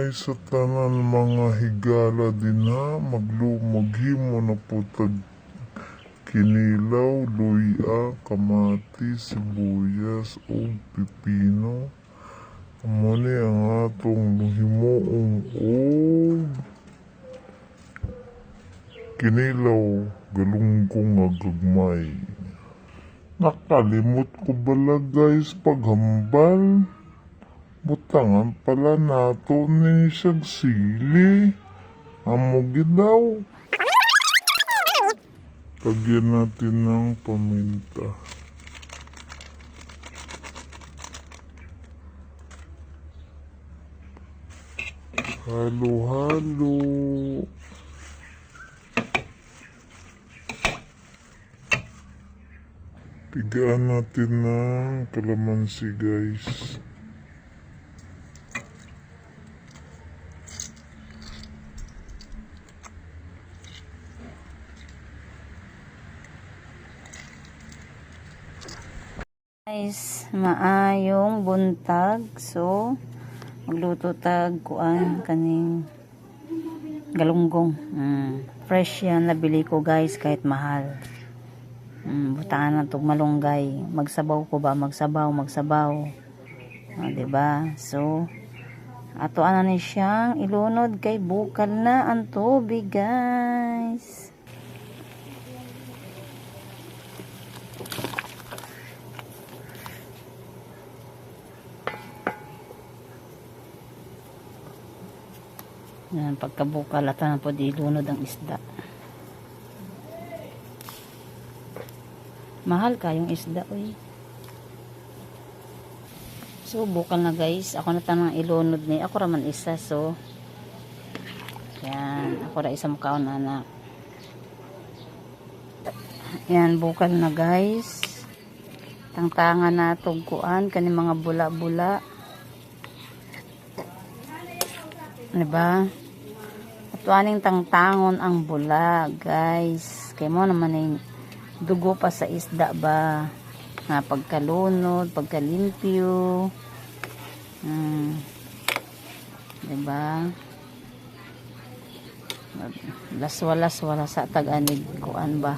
gamay sa tanan mga higala din ha, maghimo na po tag kinilaw, luya, kamati, sibuyas o pipino. Amo ni ang atong himuong og kinilaw, galunggong nga gagmay. Nakalimot ko bala guys paghambal. Butangan pala nato ni siyang sili. Amo gidaw. Lagyan natin ng paminta. Halo-halo. Pigaan natin ng kalamansi guys. Guys, maayong buntag. So, magluto tag kuan kaning galunggong. Fresh yan nabili ko guys kahit mahal. Butangan na tog malunggay. Magsabaw ko ba? Magsabaw. Diba? So, ato ana ni siyang ilunod kay bukal na ang tubig guys. Yan, pagkabukal at na po dilunod ang isda. Mahal kayong isda oy. So bukal na guys, ako na tanang ilunod ni, ako raman isa. So yan, ako ra isa mukaon anak. Yan, bukal na guys. Tangtangan na tugkuan kani mga bula-bula. Diba? Atuaning tangtangon ang bula, guys. Kaya mo naman yung dugo pa sa isda ba? Na pagkalunod, pagkalimpyo. Diba? Laswala sa tag-anig kuan ba?